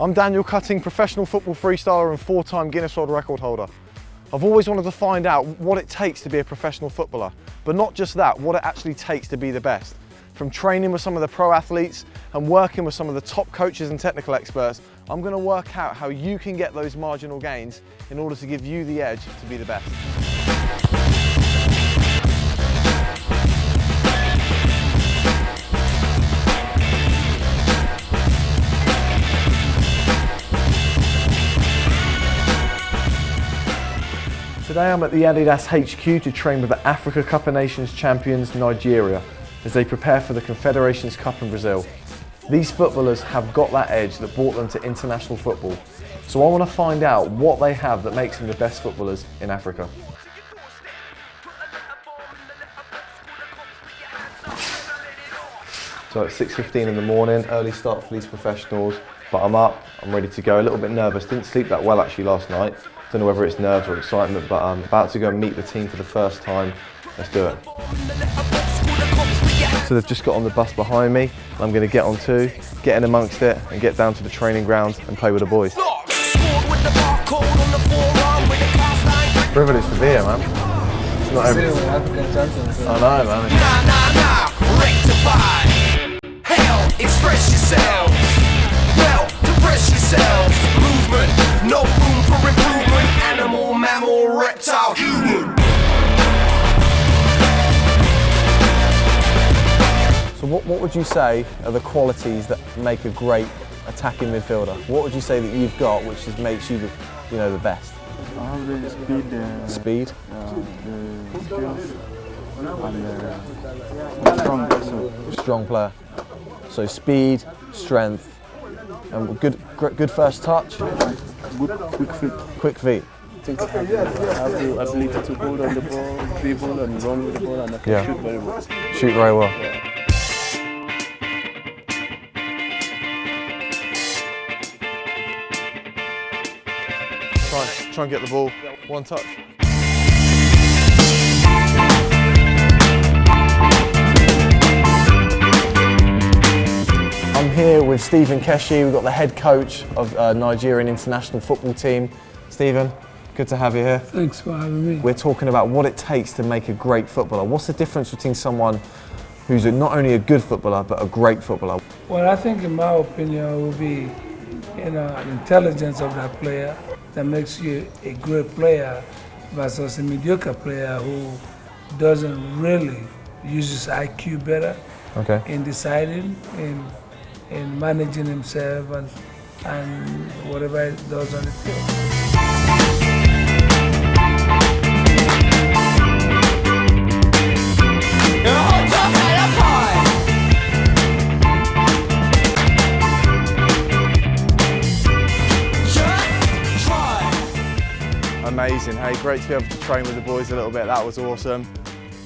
I'm Daniel Cutting, professional football freestyler and 4-time Guinness World Record holder. I've always wanted to find out what it takes to be a professional footballer, but not just that, what it actually takes to be the best. From training with some of the pro athletes and working with some of the top coaches and technical experts, I'm going to work out how you can get those marginal gains in order to give you the edge to be the best. Today I'm at the Adidas HQ to train with the Africa Cup of Nations champions Nigeria as they prepare for the Confederations Cup in Brazil. These footballers have got that edge that brought them to international football. So I want to find out what they have that makes them the best footballers in Africa. So it's 6:15 in the morning, early start for these professionals, but I'm up, I'm ready to go. A little bit nervous, didn't sleep that well actually last night. Don't know whether it's nerves or excitement, but I'm about to go and meet the team for the first time. Let's do it. So they've just got on the bus behind me. I'm going to get on too, get in amongst it and get down to the training ground and play with the boys. Privilege to be here, man. It's not every... I know, man. Rectify. Hell, express yourselves. Well, depress yourselves. Movement, no room for improvement. Animal, mammal, reptile, human. So what would you say are the qualities that make a great attacking midfielder? What would you say that you've got which just makes you the best? I have the speed. Speed? The skills. And strong person. Strong player. So speed, strength, and good first touch. Good quick feet. Quick feet. I have the ability to hold on the ball, dribble and run with the ball, and I can shoot very well. Shoot very well. Yeah. Try and get the ball, one touch. I'm here with Stephen Keshi. We've got the head coach of Nigerian international football team. Stephen, good to have you here. Thanks for having me. We're talking about what it takes to make a great footballer. What's the difference between someone who's not only a good footballer, but a great footballer? Well, I think in my opinion it will be the intelligence of that player that makes you a great player versus a mediocre player who doesn't really use his IQ better in deciding, in managing himself and whatever he does on the field. Amazing, hey, great to be able to train with the boys a little bit, that was awesome.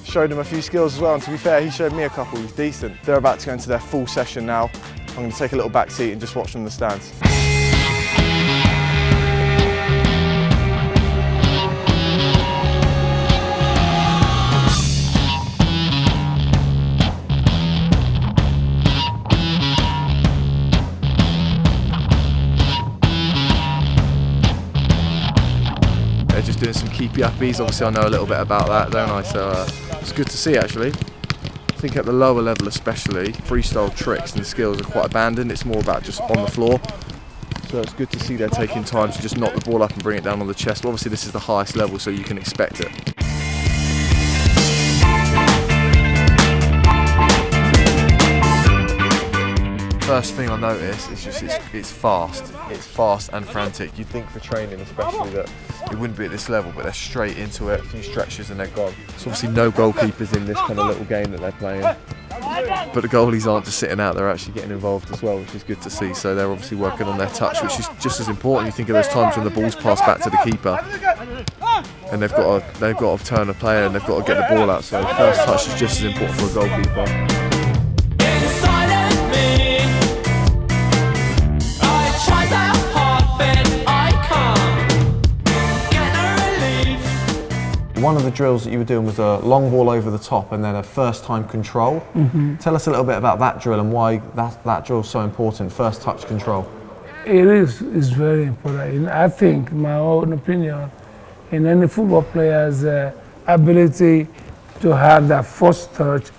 Showed him a few skills as well, and to be fair, he showed me a couple, he was decent. They're about to go into their full session now. I'm going to take a little back seat and just watch from the stands. Just doing some keepy uppies. Obviously I know a little bit about that, don't I? So it's good to see actually. I think at the lower level especially, freestyle tricks and skills are quite abandoned. It's more about just on the floor. So it's good to see they're taking time to just knock the ball up and bring it down on the chest. But obviously this is the highest level, so you can expect it. First thing I notice is just it's fast. It's fast and frantic. You'd think for training especially that it wouldn't be at this level, but they're straight into it, a few stretches and they're gone. There's obviously no goalkeepers in this kind of little game that they're playing. But the goalies aren't just sitting out, they're actually getting involved as well, which is good to see. So they're obviously working on their touch, which is just as important. You think of those times when the ball's passed back to the keeper and they've got to turn a player and they've got to get the ball out. So first touch is just as important for a goalkeeper. One of the drills that you were doing was a long ball over the top and then a first time control. Mm-hmm. Tell us a little bit about that drill and why that drill is so important, first touch control. It is very important. I think, my own opinion, in any football player's ability to have that first touch,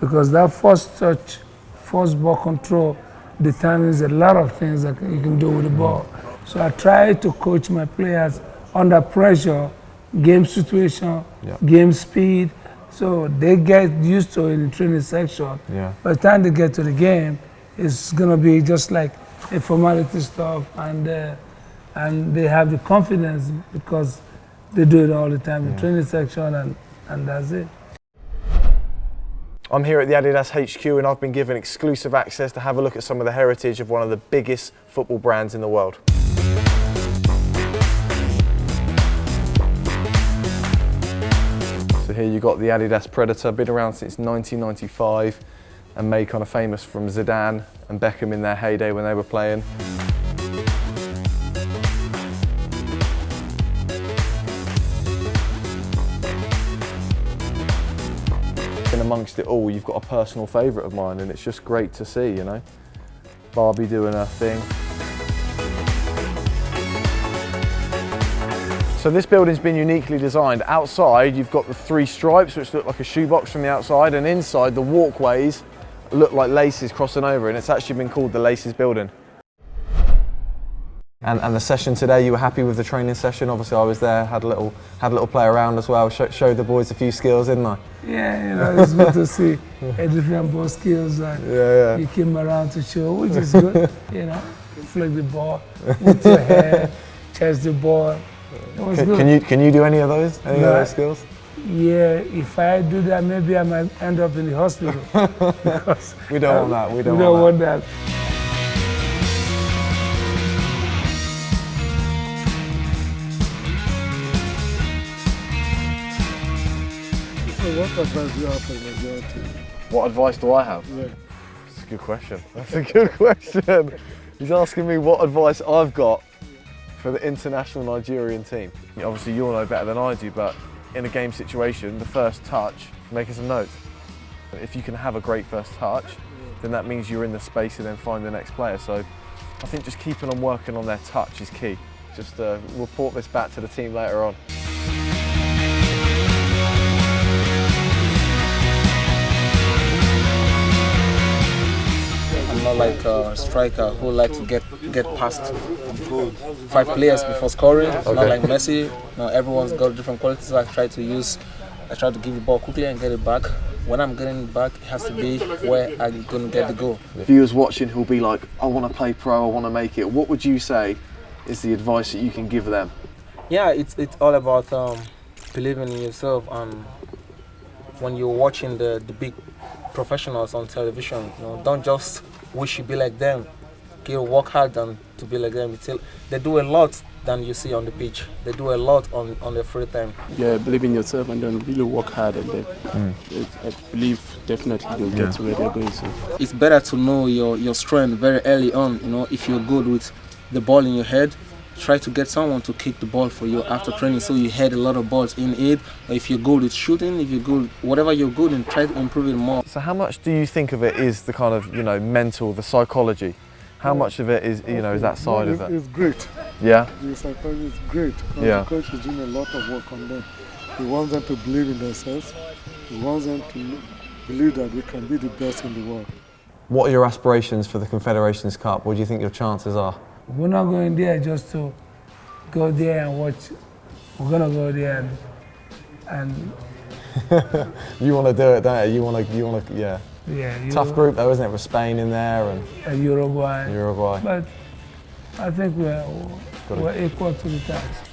because that first touch, first ball control determines a lot of things that you can do with the ball. So I try to coach my players under pressure, game situation, game speed, so they get used to it in the training section. By the time they get to the game, it's going to be just like a formality stuff, and they have the confidence because they do it all the time in training section, and that's it. I'm here at the Adidas HQ and I've been given exclusive access to have a look at some of the heritage of one of the biggest football brands in the world. So here you've got the Adidas Predator, been around since 1995 and made kind of famous from Zidane and Beckham in their heyday when they were playing. And amongst it all, you've got a personal favourite of mine, and it's just great to see, you know. Barbie doing her thing. So this building's been uniquely designed. Outside, you've got the 3 stripes, which look like a shoebox from the outside, and inside, the walkways look like laces crossing over, and it's actually been called the Laces Building. And the session today, you were happy with the training session? Obviously, I was there, had a little play around as well, showed the boys a few skills, didn't I? Yeah, you know, it's good to see a different ball skills that you came around to show, which is good. You know, flick the ball with your head, chase the ball. It was good. Can you do any of those? Any of those skills? Yeah, if I do that, maybe I might end up in the hospital. Because we don't want that. We don't want that. What advice do you have for the Nigerian team? What advice do I have? Yeah. That's a good question. That's a good question. He's asking me what advice I've got for the international Nigerian team. Obviously, you'll know better than I do, but in a game situation, the first touch, making some notes. If you can have a great first touch, then that means you're in the space and then find the next player. So I think just keeping on working on their touch is key. Just report this back to the team later on. I'm not like a striker who like to get past 5 players before scoring. Not like Messi. No, everyone's got different qualities. So I try to give the ball quickly and get it back. When I'm getting it back, it has to be where I'm going to get the goal. Viewers watching who'll be like, I want to play pro, I want to make it. What would you say is the advice that you can give them? Yeah, it's all about believing in yourself. When you're watching the big professionals on television, you know, don't just wish you be like them. You work hard to be like them. They do a lot than you see on the pitch. They do a lot on their free time. Yeah, believe in yourself and then really work hard, and then I believe definitely you'll get to where they're going to. It's better to know your strength very early on. You know, if you're good with the ball in your head, try to get someone to kick the ball for you after training, so you had a lot of balls in it. Or if you're good with shooting, if you're good, whatever you're good in, try to improve it more. So how much do you think of it is the kind of, you know, mental, the psychology? How much of it is, you know, is that side of it? It's great. Yeah? The psychology is great because the coach is doing a lot of work on them. He wants them to believe in themselves. He wants them to believe that they can be the best in the world. What are your aspirations for the Confederations Cup? What do you think your chances are? We're not going there just to go there and watch. We're going to go there and You want to do it, don't you? You want to, yeah. Yeah. Tough group though, isn't it? With Spain in there and Uruguay. But I think we're equal to the task.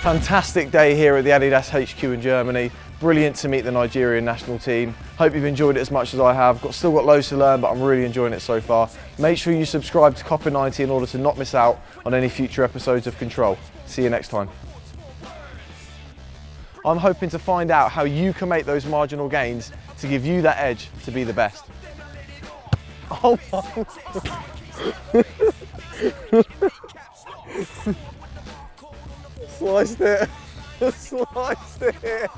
Fantastic day here at the Adidas HQ in Germany. Brilliant to meet the Nigerian national team. Hope you've enjoyed it as much as I have. Still got loads to learn, but I'm really enjoying it so far. Make sure you subscribe to Copper 90 in order to not miss out on any future episodes of Control. See you next time. I'm hoping to find out how you can make those marginal gains to give you that edge to be the best. Oh my. Sliced it. Sliced it.